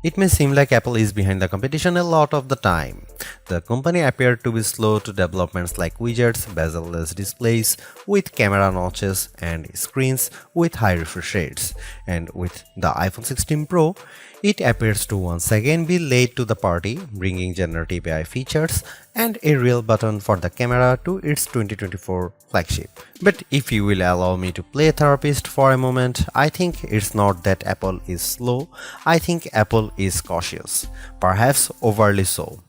It may seem like Apple is behind the competition a lot of the time. The company appeared to be slow to developments like widgets, bezel-less displays with camera notches and screens with high refresh rates. And with the iPhone 16 Pro, it appears to once again be late to the party, bringing generative AI features and a real button for the camera to its 2024 flagship. But if you will allow me to play therapist for a moment, I think it's not that Apple is slow, I think Apple is cautious, perhaps overly so.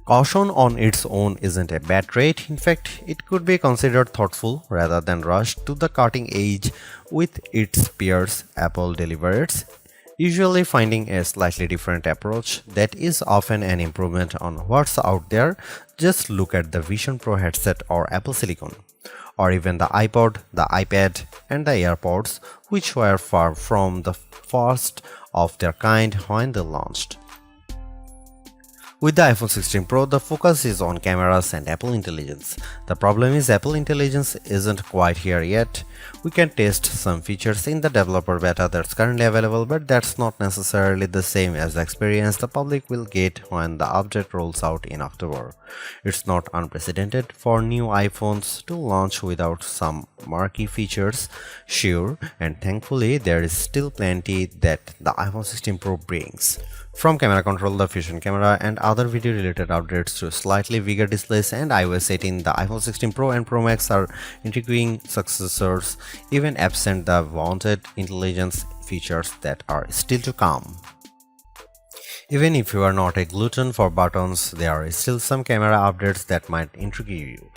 Caution on its own isn't a bad trait, in fact, it could be considered thoughtful rather than rushed to the cutting edge with its peers. Apple delivers, usually finding a slightly different approach that is often an improvement on what's out there. Just look at the Vision Pro headset or Apple Silicon, or even the iPod, the iPad, and the AirPods, which were far from the first of their kind when they launched. With the iPhone 16 Pro, the focus is on cameras and Apple Intelligence. The problem is Apple Intelligence isn't quite here yet. We can test some features in the developer beta that's currently available, but that's not necessarily the same as the experience the public will get when the update rolls out in October. It's not unprecedented for new iPhones to launch without some marquee features, sure, and thankfully there is still plenty that the iPhone 16 Pro brings. From camera control, the Fusion camera, and other video related updates to slightly bigger displays and iOS 18, the iPhone 16 Pro and Pro Max are intriguing successors, even absent the wanted intelligence features that are still to come. Even if you are not a glutton for buttons, there are still some camera updates that might intrigue you.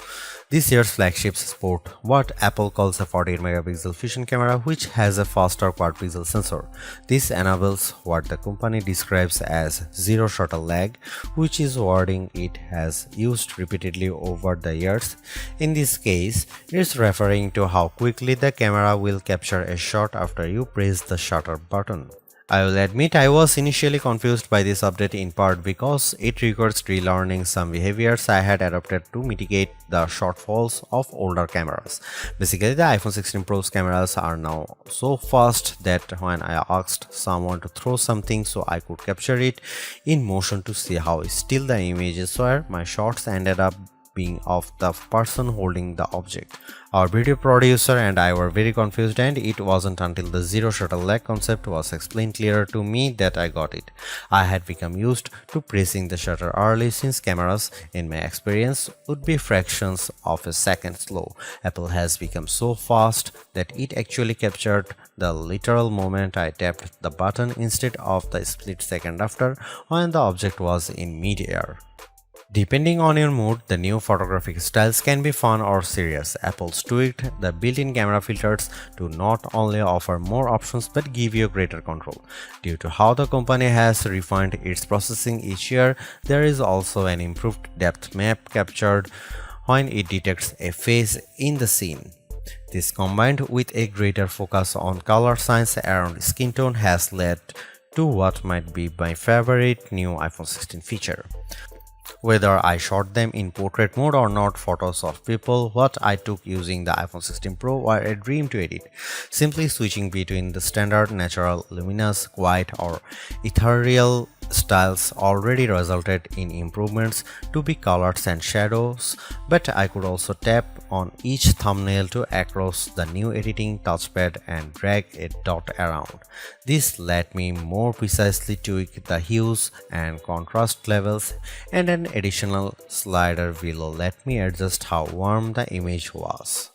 This year's flagships sport what Apple calls a 48 megapixel Fusion camera, which has a faster quad pixel sensor. This enables what the company describes as zero shutter lag, which is wording it has used repeatedly over the years. In this case, it's referring to how quickly the camera will capture a shot after you press the shutter button. I will admit I was initially confused by this update, in part because it requires relearning some behaviors I had adopted to mitigate the shortfalls of older cameras. Basically, the iPhone 16 Pro's cameras are now so fast that when I asked someone to throw something so I could capture it in motion to see how still the images were, my shots ended up being of the person holding the object. Our video producer and I were very confused, and it wasn't until the zero shutter lag concept was explained clearer to me that I got it. I had become used to pressing the shutter early, since cameras, in my experience, would be fractions of a second slow. Apple has become so fast that it actually captured the literal moment I tapped the button instead of the split second after, when the object was in mid-air. Depending on your mood, the new photographic styles can be fun or serious. Apple's tweaked the built-in camera filters to not only offer more options but give you greater control. Due to how the company has refined its processing each year, there is also an improved depth map captured when it detects a face in the scene. This, combined with a greater focus on color science around skin tone, has led to what might be my favorite new iPhone 16 feature. Whether I shot them in portrait mode or not, photos of people what I took using the iPhone 16 Pro were a dream to edit. Simply switching between the standard, natural, luminous, quiet, or ethereal styles already resulted in improvements to be colors and shadows, but I could also tap on each thumbnail to access the new editing touchpad and drag a dot around. This let me more precisely tweak the hues and contrast levels, and an additional slider will let me adjust how warm the image was.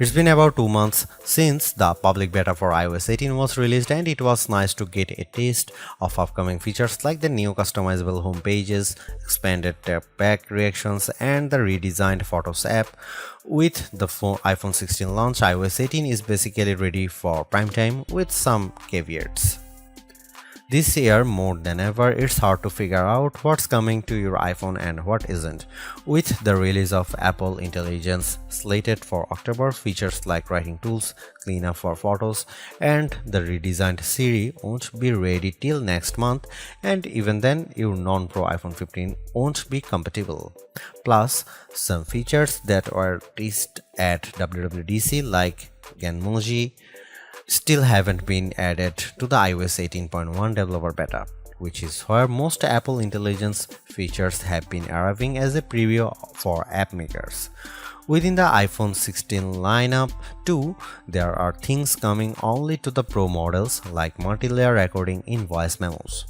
It's been about 2 months since the public beta for iOS 18 was released, and it was nice to get a taste of upcoming features like the new customizable home pages, expanded tap back reactions, and the redesigned Photos app. With the iPhone 16 launch, iOS 18 is basically ready for prime time with some caveats. This year, more than ever, it's hard to figure out what's coming to your iPhone and what isn't. With the release of Apple Intelligence slated for October, features like writing tools, cleanup for photos, and the redesigned Siri won't be ready till next month, and even then, your non-Pro iPhone 15 won't be compatible. Plus, some features that were teased at WWDC like Genmoji still haven't been added to the iOS 18.1 developer beta, which is where most Apple Intelligence features have been arriving as a preview for app makers. Within the iPhone 16 lineup too, there are things coming only to the Pro models like multi-layer recording in voice memos.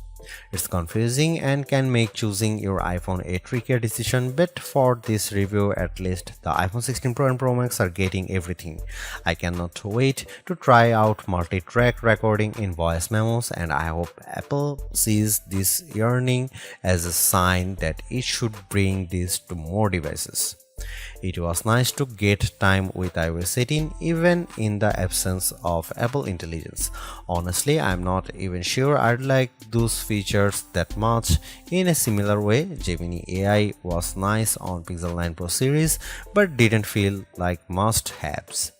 It's confusing and can make choosing your iPhone a trickier decision, but for this review at least, the iPhone 16 Pro and Pro Max are getting everything. I cannot wait to try out multi-track recording in voice memos, and I hope Apple sees this yearning as a sign that it should bring this to more devices. It was nice to get time with iOS 18 even in the absence of Apple Intelligence. Honestly, I'm not even sure I'd like those features that much. In a similar way, Gemini AI was nice on Pixel 9 Pro series but didn't feel like must-haves.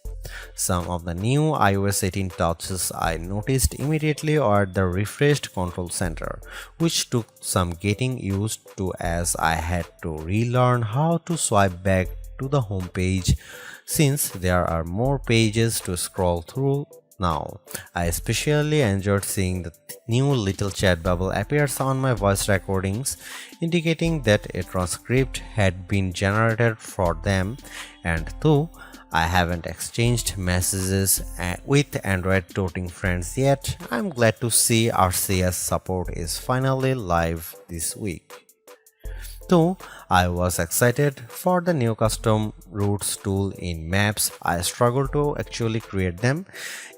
Some of the new iOS 18 touches I noticed immediately are the refreshed control center, which took some getting used to as I had to relearn how to swipe back to the home page since there are more pages to scroll through now. I especially enjoyed seeing the new little chat bubble appears on my voice recordings, indicating that a transcript had been generated for them, and though I haven't exchanged messages with Android toting friends yet, I'm glad to see RCS support is finally live this week. Though I was excited for the new custom routes tool in Maps, I struggle to actually create them.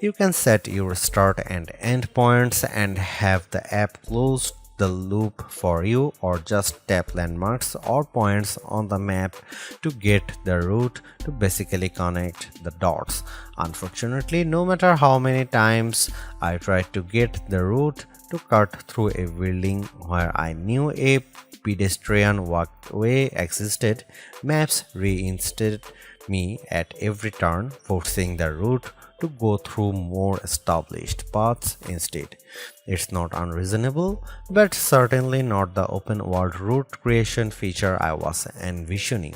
You can set your start and end points and have the app close the loop for you, or just tap landmarks or points on the map to get the route to basically connect the dots. Unfortunately, no matter how many times I tried to get the route to cut through a building where I knew a pedestrian walkway existed, Maps reinstated me at every turn, forcing the route to go through more established paths instead. It's not unreasonable, but certainly not the open world route creation feature I was envisioning.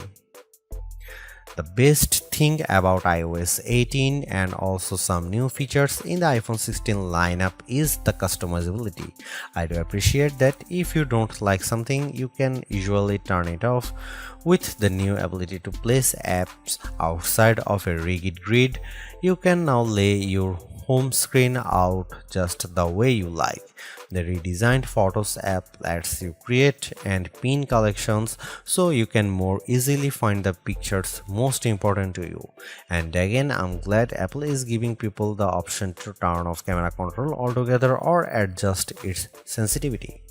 The best thing about iOS 18 and also some new features in the iPhone 16 lineup is the customizability. I do appreciate that if you don't like something, you can usually turn it off. With the new ability to place apps outside of a rigid grid, you can now lay your home screen out just the way you like. The redesigned Photos app lets you create and pin collections so you can more easily find the pictures most important to you. And again, I'm glad Apple is giving people the option to turn off camera control altogether or adjust its sensitivity.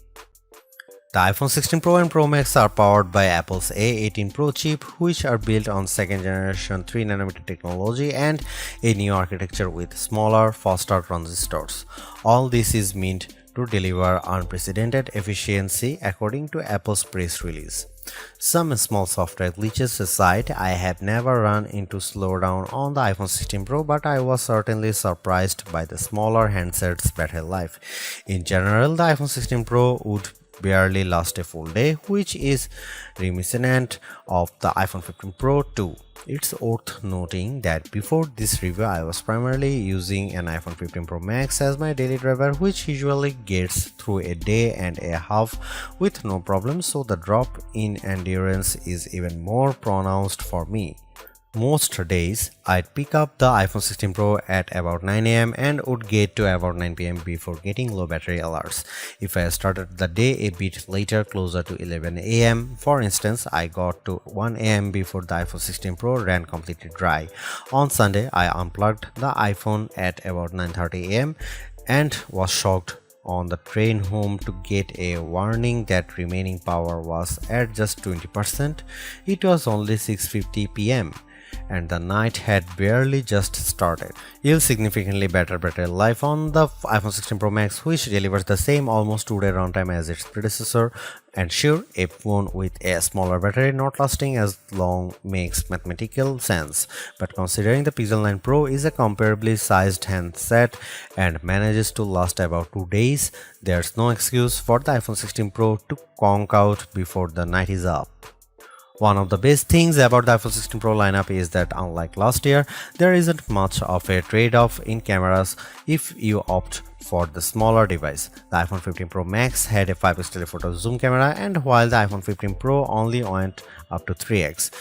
The iPhone 16 Pro and Pro Max are powered by Apple's A18 Pro chip, which are built on second generation 3nm technology and a new architecture with smaller, faster transistors. All this is meant to deliver unprecedented efficiency according to Apple's press release. Some small software glitches aside, I have never run into slowdown on the iPhone 16 Pro, but I was certainly surprised by the smaller handset's battery life. In general, the iPhone 16 Pro would barely last a full day, which is reminiscent of the iPhone 15 Pro too. It's worth noting that before this review, I was primarily using an iPhone 15 Pro Max as my daily driver, which usually gets through a day and a half with no problem, so the drop in endurance is even more pronounced for me. Most days, I'd pick up the iPhone 16 Pro at about 9 am and would get to about 9 pm before getting low battery alerts. If I started the day a bit later, closer to 11 am, for instance, I got to 1 am before the iPhone 16 Pro ran completely dry. On Sunday, I unplugged the iPhone at about 9:30 am and was shocked on the train home to get a warning that remaining power was at just 20%. It was only 6:50 pm. And the night had barely just started. You'll significantly better battery life on the iPhone 16 Pro Max, which delivers the same almost 2-day runtime as its predecessor. And sure, a phone with a smaller battery not lasting as long makes mathematical sense. But considering the Pixel 9 Pro is a comparably sized handset and manages to last about 2 days, there's no excuse for the iPhone 16 Pro to conk out before the night is up. One of the best things about the iPhone 16 Pro lineup is that unlike last year, there isn't much of a trade-off in cameras if you opt for the smaller device. The iPhone 15 Pro Max had a 5x telephoto zoom camera, and while the iPhone 15 Pro only went up to 3x.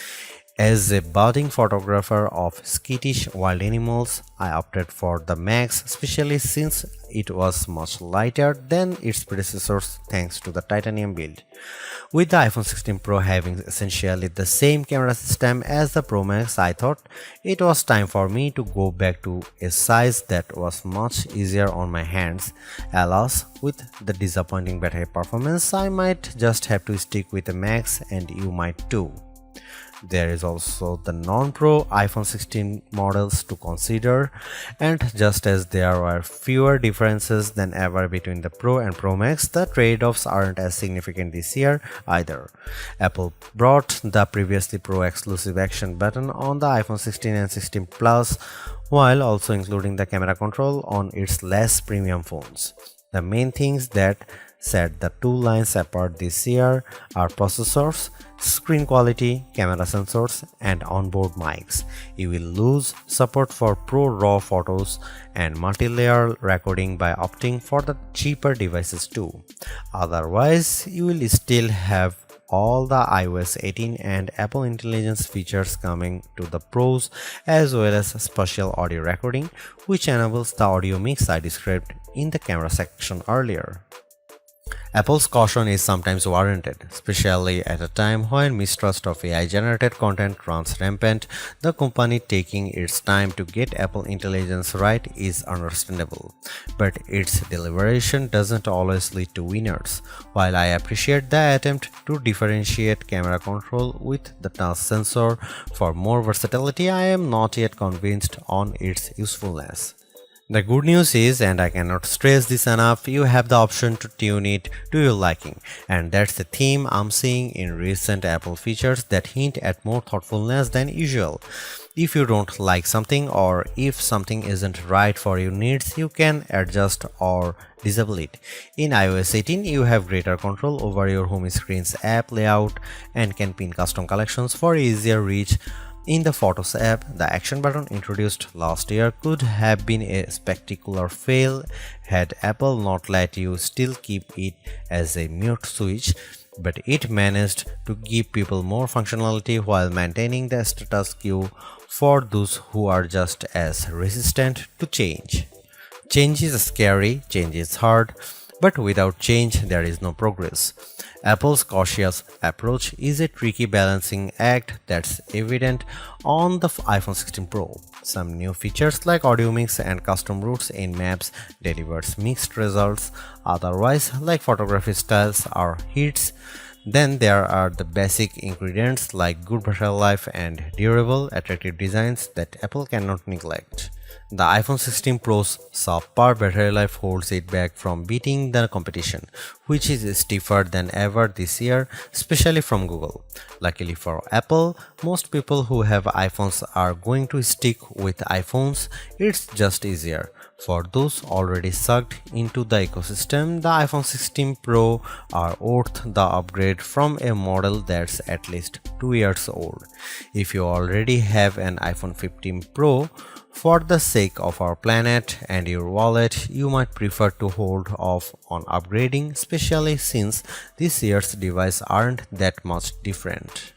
As a budding photographer of skittish wild animals, I opted for the Max, especially since it was much lighter than its predecessors thanks to the titanium build. With the iPhone 16 Pro having essentially the same camera system as the Pro Max, I thought it was time for me to go back to a size that was much easier on my hands. Alas, with the disappointing battery performance, I might just have to stick with the Max, and you might too. There is also the non-Pro iPhone 16 models to consider, and just as there are fewer differences than ever between the Pro and Pro Max, the trade-offs aren't as significant this year either. Apple brought the previously Pro exclusive action button on the iPhone 16 and 16 Plus, while also including the camera control on its less premium phones. The main things that set the two lines apart this year are processors, screen quality, camera sensors, and onboard mics. You will lose support for Pro RAW photos and multi-layer recording by opting for the cheaper devices too. Otherwise, you will still have all the iOS 18 and Apple Intelligence features coming to the Pros, as well as spatial audio recording, which enables the audio mix I described in the camera section earlier. Apple's caution is sometimes warranted, especially at a time when mistrust of AI-generated content runs rampant. The company taking its time to get Apple Intelligence right is understandable, but its deliberation doesn't always lead to winners. While I appreciate the attempt to differentiate camera control with the touch sensor for more versatility, I am not yet convinced on its usefulness. The good news is, and I cannot stress this enough, you have the option to tune it to your liking, and that's the theme I'm seeing in recent Apple features that hint at more thoughtfulness than usual. If you don't like something, or if something isn't right for your needs, you can adjust or disable it. In iOS 18, you have greater control over your home screen's app layout and can pin custom collections for easier reach. In the Photos app, the action button introduced last year could have been a spectacular fail had Apple not let you still keep it as a mute switch, but it managed to give people more functionality while maintaining the status quo for those who are just as resistant to change. Change is scary, change is hard, but without change there is no progress. Apple's cautious approach is a tricky balancing act that's evident on the iPhone 16 Pro. Some new features like audio mix and custom routes in Maps delivers mixed results, otherwise like photography styles are hits. Then there are the basic ingredients like good battery life and durable, attractive designs that Apple cannot neglect. The iPhone 16 Pro's subpar battery life holds it back from beating the competition, which is stiffer than ever this year, especially from Google. Luckily for Apple, most people who have iPhones are going to stick with iPhones. It's just easier. For those already sucked into the ecosystem, the iPhone 16 Pro are worth the upgrade from a model that's at least 2 years old. If you already have an iPhone 15 Pro, for the sake of our planet and your wallet, you might prefer to hold off on upgrading, especially since this year's devices aren't that much different.